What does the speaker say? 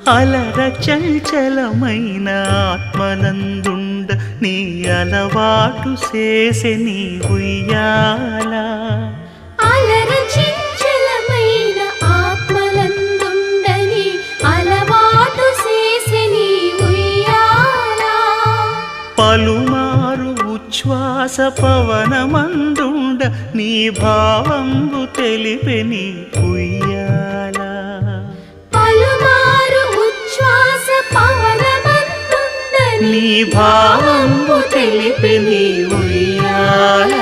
అలర చంచలమైన ఆత్మనందుండ నీ అలవాటు చేసే నీ ఉయ్యాల అలర చంచలమైన ఆత్మనందుండ నీ అలవాటు చేసే నీ ఉయ్యాల పలుమారు ఉచ్ఛ్వాస పవనమందుండ నీ భావంబు తెలిపే నీ ఉయ్యాల పలుమారు ఉచ్ఛ్వాస పవనమందుండ నీ భావంబు తెలిపే నీ ఉయ్యాల